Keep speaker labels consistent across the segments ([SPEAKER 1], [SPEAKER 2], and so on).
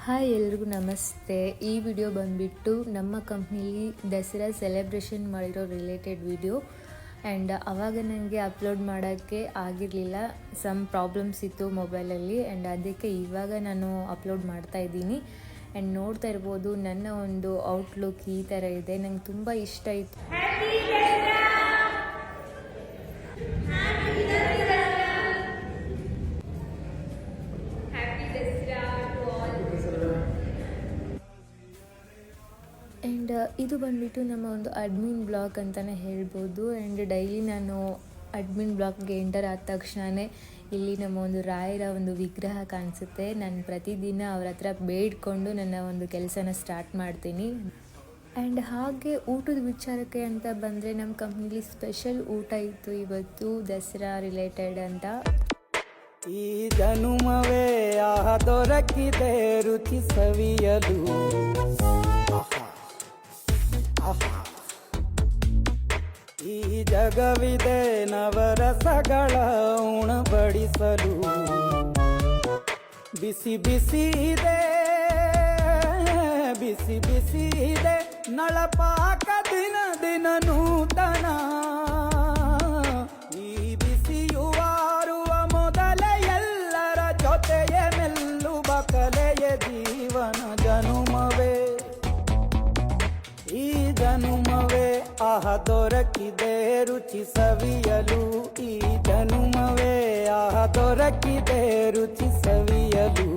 [SPEAKER 1] Hi ಎಲ್ರಿಗೂ ನಮಸ್ತೆ. ಈ ವಿಡಿಯೋ ಬಂದುಬಿಟ್ಟು ನಮ್ಮ ಕಂಪ್ನಿಲಿ ದಸರಾ ಸೆಲೆಬ್ರೇಷನ್ ಮಾಡಿರೋ ರಿಲೇಟೆಡ್ ವಿಡಿಯೋ. ಆ್ಯಂಡ್ ಆವಾಗ ನನಗೆ ಅಪ್ಲೋಡ್ ಮಾಡೋಕ್ಕೆ ಆಗಿರಲಿಲ್ಲ, ಸಮ್ ಪ್ರಾಬ್ಲಮ್ಸ್ ಇತ್ತು ಮೊಬೈಲಲ್ಲಿ. ಆ್ಯಂಡ್ ಅದಕ್ಕೆ ಇವಾಗ ನಾನು ಅಪ್ಲೋಡ್ ಮಾಡ್ತಾಯಿದ್ದೀನಿ. ಆ್ಯಂಡ್ ನೋಡ್ತಾ ಇರ್ಬೋದು ನನ್ನ ಒಂದು ಔಟ್ಲುಕ್ ಈ ಥರ ಇದೆ. ನಂಗೆ ತುಂಬ ಇಷ್ಟ ಆಯಿತು. ಆ್ಯಂಡ್ ಇದು ಬಂದುಬಿಟ್ಟು ನಮ್ಮ ಒಂದು ಅಡ್ಮಿನ್ ಬ್ಲಾಗ್ ಅಂತಲೇ ಹೇಳ್ಬೋದು. ಆ್ಯಂಡ್ ಡೈಲಿ ನಾನು ಅಡ್ಮಿನ್ ಬ್ಲಾಗ್ಗೆ ಎಂಟರ್ ಆದ ತಕ್ಷಣವೇ ಇಲ್ಲಿ ನಮ್ಮ ಒಂದು ರಾಯರ ಒಂದು ವಿಗ್ರಹ ಕಾಣಿಸುತ್ತೆ. ನಾನು ಪ್ರತಿದಿನ ಅವ್ರ ಹತ್ರ ಬೇಡ್ಕೊಂಡು ನನ್ನ ಒಂದು ಕೆಲಸನ ಸ್ಟಾರ್ಟ್ ಮಾಡ್ತೀನಿ. ಆ್ಯಂಡ್ ಹಾಗೆ ಊಟದ ವಿಚಾರಕ್ಕೆ ಅಂತ ಬಂದರೆ ನಮ್ಮ ಕಂಪ್ನಿಲಿ ಸ್ಪೆಷಲ್ ಊಟ ಇತ್ತು ಇವತ್ತು, ದಸರಾ ರಿಲೇಟೆಡ್ ಅಂತ.
[SPEAKER 2] ಈ ಜನುಮವೇ ದೊರಕಿದೆ ರುಚಿ ಸವಿಯಲು, ಈ ಜಗವಿದೆ ನವರಸಗಳ ಉಣಬಡಿಸಲು. ಬಿಸಿ ಬಿಸಿ ಇದೆ, ಬಿಸಿ ಬಿಸಿ ಇದೆ ನಳಪಾಕ ದಿನ ದಿನ ನೂತನ. ಈ ಬಿಸಿಯುವಾರುವ ಮೊದಲೇ ಎಲ್ಲರ ಜೊತೆಯೇ ಮೆಲ್ಲುವ ಕಲೆಯ ಜೀವನ ಜನುಮವೇ, ಈ ಜನುಮವೇ ದೊರಕಿದೆ ರುಚಿ ಸವಿಯಲು. ಈ ಜನುಮವೇ ದೊರಕಿದೆ ರುಚಿ ಸವಿಯಲು.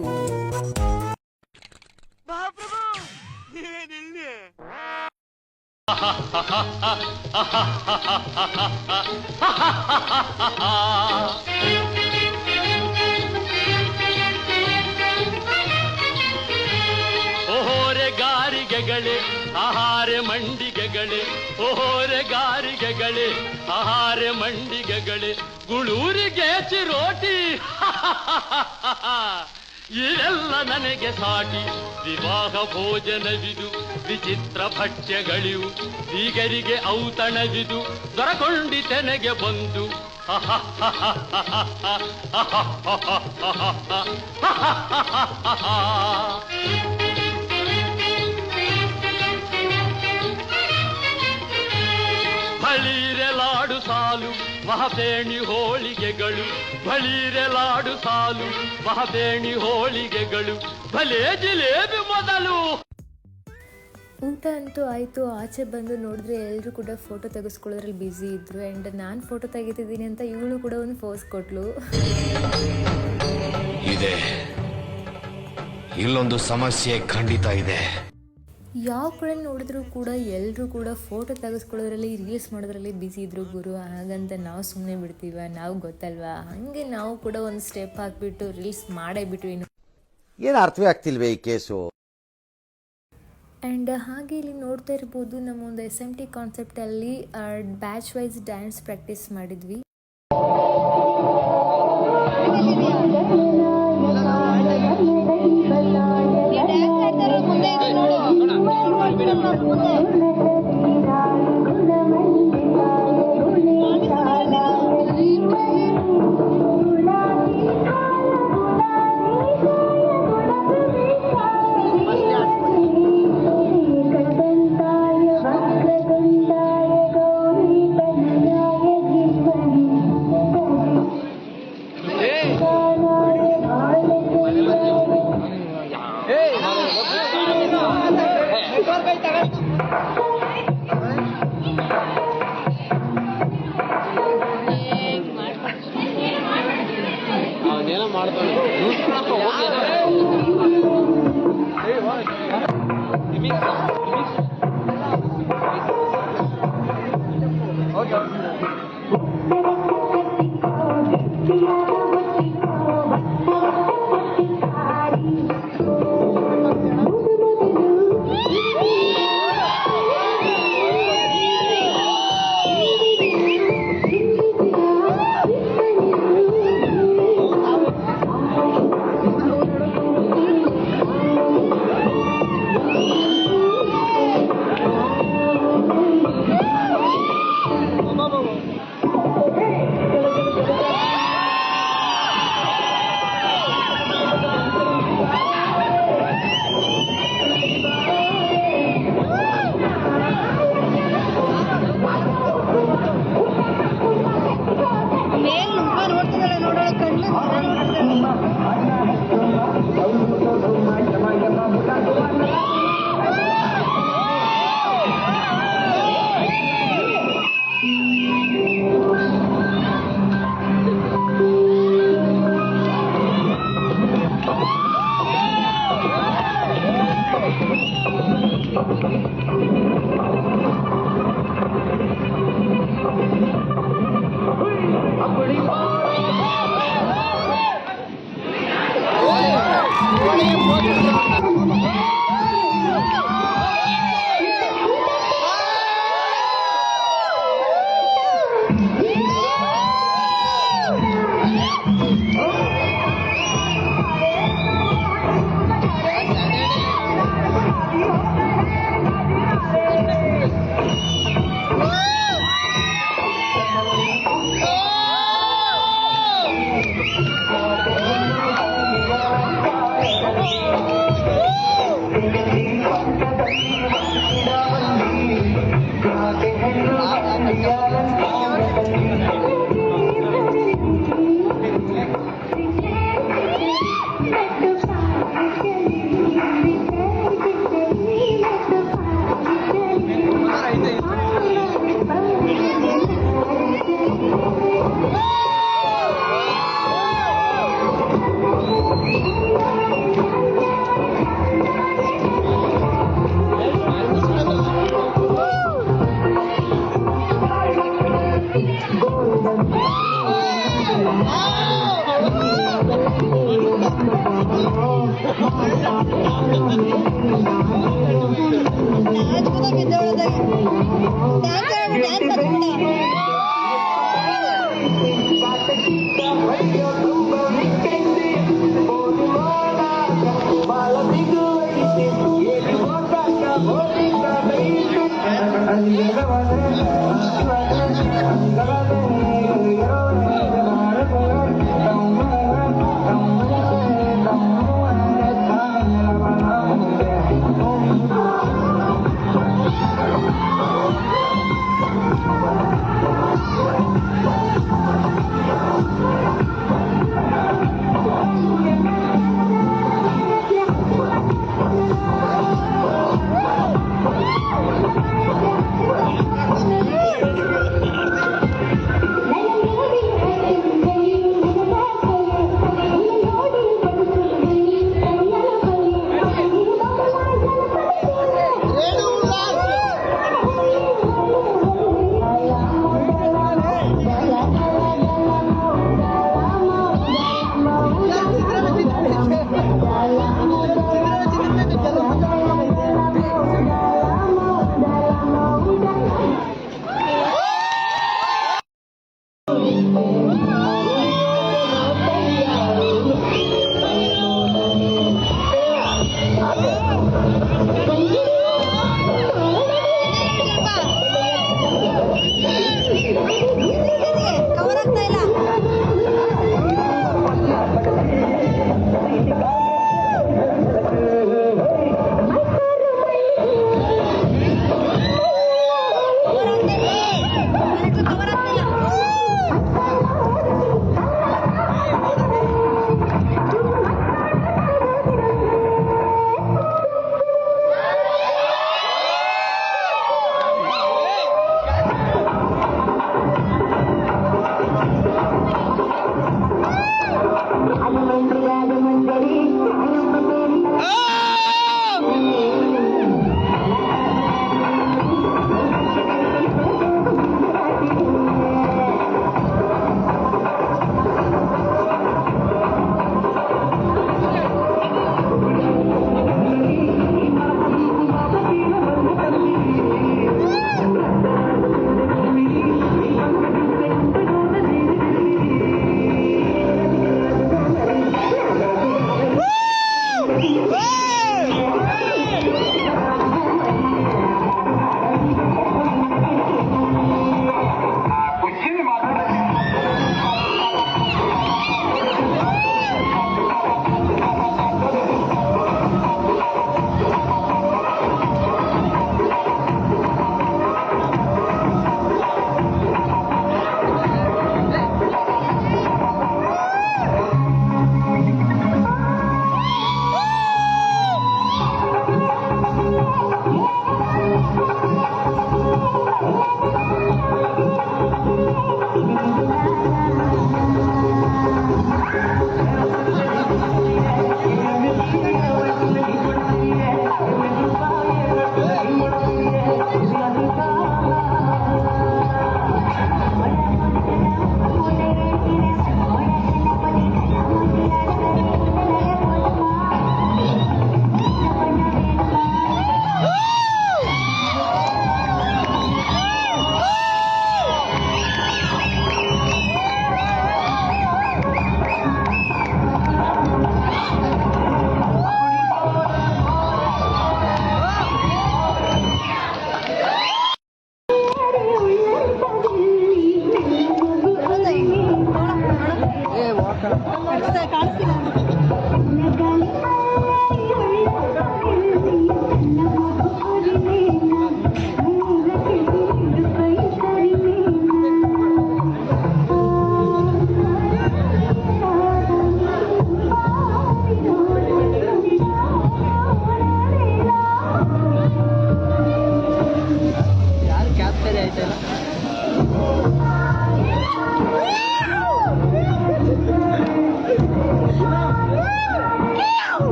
[SPEAKER 3] ಓಹೋರೆ ಗಾರಿಗೆಗಳೇ ಆಹಾರ ಮಂಡಿಗೆಗಳೇ, ಓಹೋರೆ ಗಾರಿಗೆಗಳೇ ಆಹಾರ ಮಂಡಿಗೆಗಳೇ, ಗುಳೂರಿಗೆ ಚಿರೋಟಿ ಇದೆಲ್ಲ ನನಗೆ ಸಾಟಿ. ವಿವಾಹ ಭೋಜನವಿದು, ವಿಚಿತ್ರ ಭಕ್ಷ್ಯಗಳಿವು, ಬೀಗರಿಗೆ ಔತಣವಿದು, ದೊರಕೊಂಡಿತೆನೆಗೆ ಬಂದು. ಬಳಿರೆಲಾಡು ಸಾಲು ಮಹಬೇಣಿ ಹೋಳಿಗೆಗಳು, ಬಳಿರೆಲಾಡು ಸಾಲು ಮಹಬೇಣಿ ಹೋಳಿಗೆಗಳು, ಭಲೇ ಜಿಲೇಬಿ ಮೊದಲು.
[SPEAKER 1] ಊಟ ಅಂತೂ ಆಯಿತು. ಆಚೆ ಬಂದು ನೋಡಿದ್ರೆ ಎಲ್ಲರೂ ಕೂಡ ಫೋಟೋ ತೆಗೆಸ್ಕೊಳ್ಳೋದ್ರಲ್ಲಿ ಬ್ಯುಸಿ ಇದ್ದರು. ಆ್ಯಂಡ್ ನಾನು ಫೋಟೋ ತೆಗಿತಿದ್ದೀನಿ ಅಂತ ಇವಳು ಕೂಡ ಒಂದು ಪೋಸ್ ಕೊಟ್ಲು.
[SPEAKER 4] ಇದೆ ಇಲ್ಲೊಂದು ಸಮಸ್ಯೆ ಖಂಡಿತ ಇದೆ.
[SPEAKER 1] ಯಾವ ಕಡೆ ನೋಡಿದ್ರು ಕೂಡ ಎಲ್ಲರೂ ಕೂಡ ಫೋಟೋ ತೆಗೆಸ್ಕೊಳ್ಳೋದ್ರಲ್ಲಿ, ರೀಲ್ಸ್ ಮಾಡೋದ್ರಲ್ಲಿ ಬ್ಯುಸಿ ಇದ್ರು ಗುರು. ಹಾಗಂತ ನಾವು ಸುಮ್ಮನೆ ಬಿಡ್ತೀವ? ನಾವು ಗೊತ್ತಲ್ವಾ? ಹಾಗೆ ನಾವು ಕೂಡ ಒಂದು ಸ್ಟೆಪ್ ಹಾಕ್ಬಿಟ್ಟು ರೀಲ್ಸ್ ಮಾಡೇ ಬಿಟ್ವಿ.
[SPEAKER 5] ಏನು ಅರ್ಥವೇ ಆಗ್ತಿಲ್ವೇ ಈ ಕೇಸು?
[SPEAKER 1] ಆ್ಯಂಡ್ ಹಾಗೆ ಇಲ್ಲಿ ನೋಡ್ತಾ ಇರ್ಬೋದು ನಮ್ಮ ಒಂದು SMT ಕಾನ್ಸೆಪ್ಟಲ್ಲಿ ಬ್ಯಾಚ್ ವೈಸ್ ಡ್ಯಾನ್ಸ್ ಪ್ರಾಕ್ಟೀಸ್ ಮಾಡಿದ್ವಿ.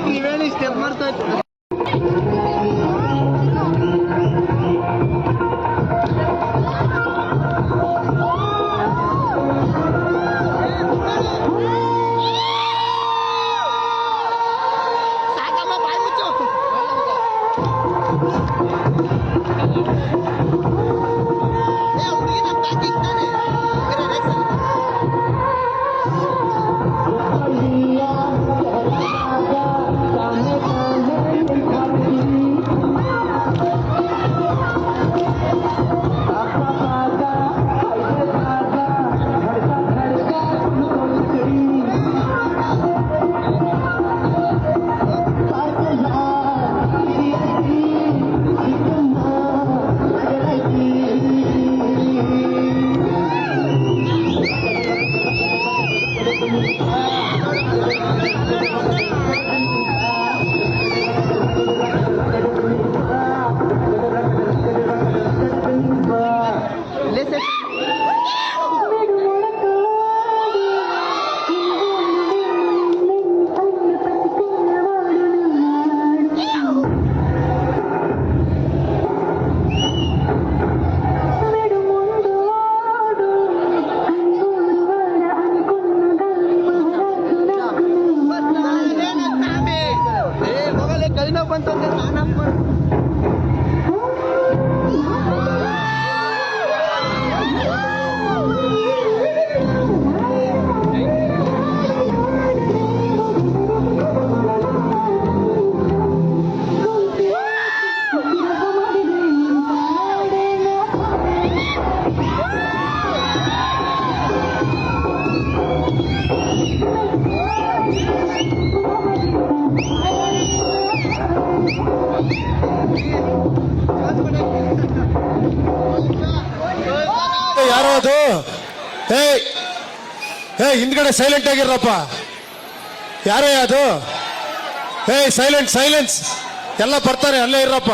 [SPEAKER 6] ನೀವೇಳಿ ಸ್ಟೆಪ್ ಮಾಡ್ತಾ ಇತ್ತು.
[SPEAKER 7] ಯಾರೋ ಅದು ಹಿಂದ್ಗಡೆ ಸೈಲೆಂಟ್ ಆಗಿರಪ್ಪ. ಯಾರೋ ಅದು ಸೈಲೆಂಟ್ ಸೈಲೆನ್ಸ್ ಎಲ್ಲ ಬರ್ತಾರೆ, ಅಲ್ಲೇ ಇರಪ್ಪ.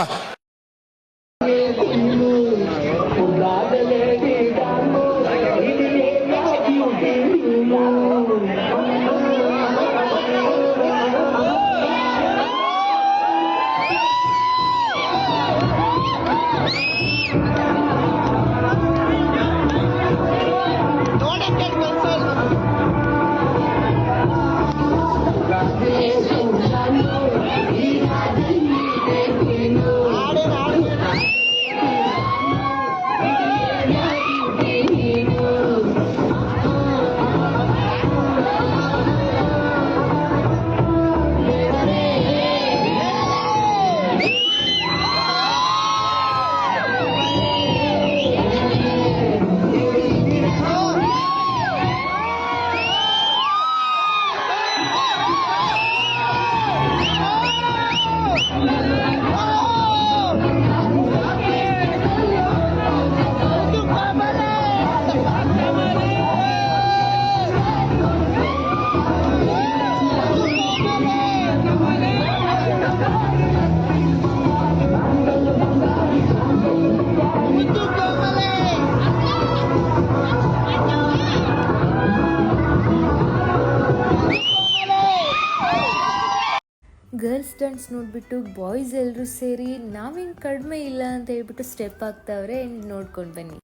[SPEAKER 1] ಗರ್ಲ್ಸ್ ಡ್ಯಾನ್ಸ್ ನೋಡಿಬಿಟ್ಟು ಬಾಯ್ಸ್ ಎಲ್ಲರೂ ಸೇರಿ ನಾವೇನು ಕಡಿಮೆ ಇಲ್ಲ ಅಂತ ಹೇಳ್ಬಿಟ್ಟು ಸ್ಟೆಪ್ ಆಗ್ತಾವ್ರೆ. ನೋಡ್ಕೊಂಡು ಬನ್ನಿ.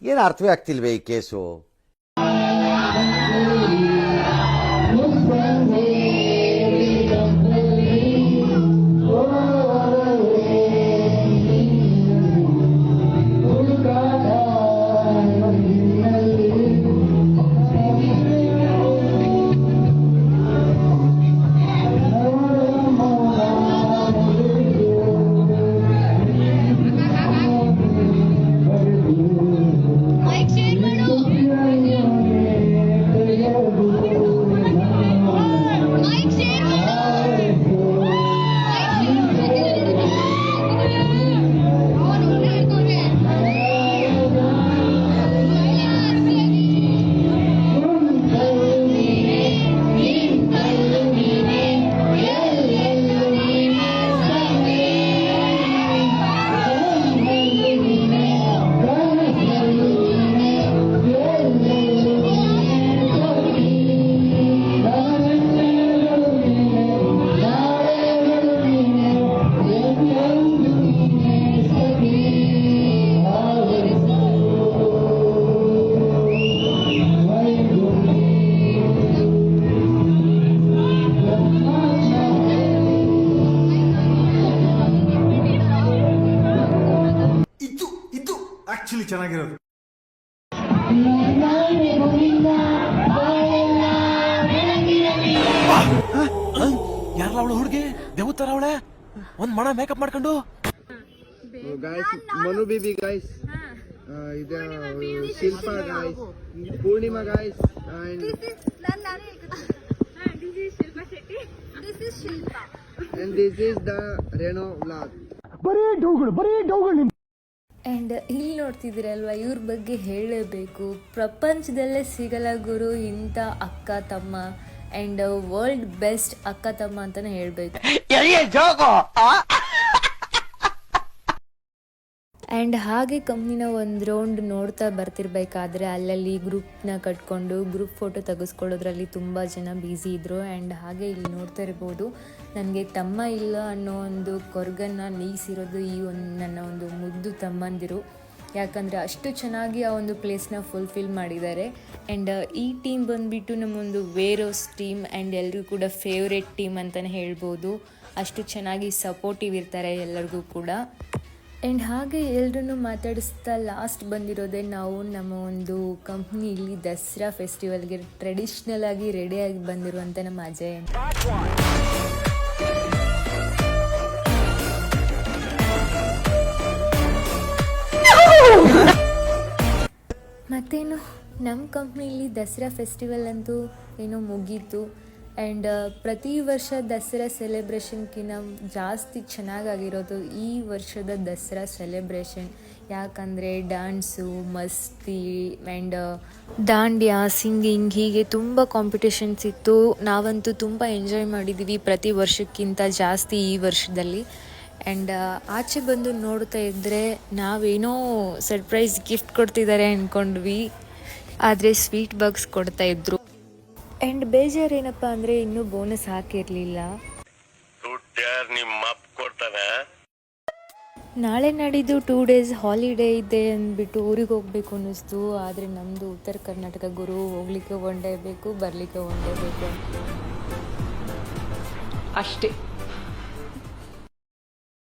[SPEAKER 5] ಏನು ಅರ್ಥವೇ ಆಗ್ತಿಲ್ವೇ ಈ ಕೇಸು?
[SPEAKER 6] ಆಕ್ಚುಲಿ ಚೆನ್ನಾಗಿರೋದು.
[SPEAKER 8] ಯಾರಲ್ಲ ಅವಳು ಹುಡುಗಿ ದೇವತರ ಅವಳೆ ಒಂದ್ ಮಣ ಮೇಕಪ್ ಮಾಡ್ಕೊಂಡು
[SPEAKER 9] ಗಾಯ್ಸ್ ಮನು ಬೇಬಿ ಗಾಯ್ಸ್ ಇದು Shilpa guys Purnima guys and this is the ರೇಣೋ ವ್ಲಾಗ್.
[SPEAKER 7] ಬರೀ ಡೌಗಳು
[SPEAKER 1] ಆ್ಯಂಡ್ ಇಲ್ಲಿ ನೋಡ್ತಿದ್ದೀರಲ್ವ, ಇವ್ರ ಬಗ್ಗೆ ಹೇಳಲೇಬೇಕು. ಪ್ರಪಂಚದಲ್ಲೇ ಸಿಗಲ್ಲ ಗುರು ಇಂಥ ಅಕ್ಕ ತಮ್ಮ, ಆ್ಯಂಡ್ ವರ್ಲ್ಡ್ ಬೆಸ್ಟ್ ಅಕ್ಕ ತಮ್ಮ ಅಂತಾನೆ ಹೇಳಬೇಕು. ಆ್ಯಂಡ್ ಹಾಗೆ ಕಂಪ್ನಿನ ಒಂದು ರೌಂಡ್ ನೋಡ್ತಾ ಬರ್ತಿರ್ಬೇಕಾದ್ರೆ ಅಲ್ಲಲ್ಲಿ ಗ್ರೂಪ್ನ ಕಟ್ಕೊಂಡು ಗ್ರೂಪ್ ಫೋಟೋ ತೆಗೆಸ್ಕೊಳ್ಳೋದ್ರಲ್ಲಿ ತುಂಬ ಜನ ಬ್ಯುಸಿ ಇದ್ದರು. ಆ್ಯಂಡ್ ಹಾಗೆ ಇಲ್ಲಿ ನೋಡ್ತಾ ಇರ್ಬೋದು, ನನಗೆ ತಮ್ಮ ಇಲ್ಲ ಅನ್ನೋ ಒಂದು ಕೊರಗನ್ನು ನೀಗಿಸಿರೋದು ಈ ನನ್ನ ಒಂದು ಮುದ್ದು ತಮ್ಮಂದಿರು. ಯಾಕಂದರೆ ಅಷ್ಟು ಚೆನ್ನಾಗಿ ಆ ಒಂದು ಪ್ಲೇಸ್ನ ಫುಲ್ಫಿಲ್ ಮಾಡಿದ್ದಾರೆ. ಆ್ಯಂಡ್ ಈ ಟೀಮ್ ಬಂದುಬಿಟ್ಟು ನಮ್ಮೊಂದು ವೇರೋಸ್ ಟೀಮ್, ಆ್ಯಂಡ್ ಎಲ್ಲರಿಗೂ ಕೂಡ ಫೇವ್ರೇಟ್ ಟೀಮ್ ಅಂತಲೇ ಹೇಳ್ಬೋದು. ಅಷ್ಟು ಚೆನ್ನಾಗಿ ಸಪೋರ್ಟಿವ್ ಇರ್ತಾರೆ ಎಲ್ಲರಿಗೂ ಕೂಡ. ಆ್ಯಂಡ್ ಹಾಗೆ ಎಲ್ಲರೂ ಮಾತಾಡಿಸ್ತಾ ಲಾಸ್ಟ್ ಬಂದಿರೋದೇ ನಾವು ನಮ್ಮ ಒಂದು ಕಂಪ್ನಿಯಲ್ಲಿ ದಸರಾ ಫೆಸ್ಟಿವಲ್ಗೆ ಟ್ರೆಡಿಷ್ನಲ್ ಆಗಿ ರೆಡಿಯಾಗಿ ಬಂದಿರುವಂಥ ನಮ್ಮ ಅಜಯ್ ಅಂತ. ಮತ್ತೇನು, ನಮ್ಮ ಕಂಪ್ನಿಯಲ್ಲಿ ದಸರಾ ಫೆಸ್ಟಿವಲ್ ಅಂತೂ ಏನೋ ಮುಗೀತು. ಆ್ಯಂಡ್ ಪ್ರತಿ ವರ್ಷ ದಸರಾ ಸೆಲೆಬ್ರೇಷನ್ಗಿಂತ ಜಾಸ್ತಿ ಚೆನ್ನಾಗಾಗಿರೋದು ಈ ವರ್ಷದ ದಸರಾ ಸೆಲೆಬ್ರೇಷನ್. ಯಾಕಂದರೆ ಡ್ಯಾನ್ಸು, ಮಸ್ತಿ ಆ್ಯಂಡ್ ದಾಂಡ್ಯ, ಸಿಂಗಿಂಗ್ ಹೀಗೆ ತುಂಬ ಕಾಂಪಿಟೇಷನ್ಸ್ ಇತ್ತು. ನಾವಂತೂ ತುಂಬ ಎಂಜಾಯ್ ಮಾಡಿದ್ದೀವಿ ಪ್ರತಿ ವರ್ಷಕ್ಕಿಂತ ಜಾಸ್ತಿ ಈ ವರ್ಷದಲ್ಲಿ. ಆ್ಯಂಡ್ ಆಚೆ ಬಂದು ನೋಡ್ತಾ ಇದ್ದರೆ ನಾವೇನೋ ಸರ್ಪ್ರೈಸ್ ಗಿಫ್ಟ್ ಕೊಡ್ತಿದ್ದಾರೆ ಅಂದ್ಕೊಂಡ್ವಿ, ಆದರೆ ಸ್ವೀಟ್ ಬಾಕ್ಸ್ ಕೊಡ್ತಾಯಿದ್ರು. ಆ್ಯಂಡ್ ಬೇಜಾರೇನಪ್ಪ ಅಂದರೆ ಇನ್ನೂ ಬೋನಸ್ ಹಾಕಿರಲಿಲ್ಲ. ನಾಳೆ ನಾಡಿದ್ದು 2 ಡೇಸ್ ಹಾಲಿಡೇ ಇದೆ ಅಂದ್ಬಿಟ್ಟು ಊರಿಗೆ ಹೋಗಬೇಕು ಅನ್ನಿಸ್ತು. ಆದರೆ ನಮ್ಮದು ಉತ್ತರ ಕರ್ನಾಟಕ ಗುರು, ಹೋಗ್ಲಿಕ್ಕೆ 1 ಡೇ ಬೇಕು, ಬರಲಿಕ್ಕೆ 1 ಡೇ ಬೇಕು.
[SPEAKER 10] ಅಷ್ಟೇ.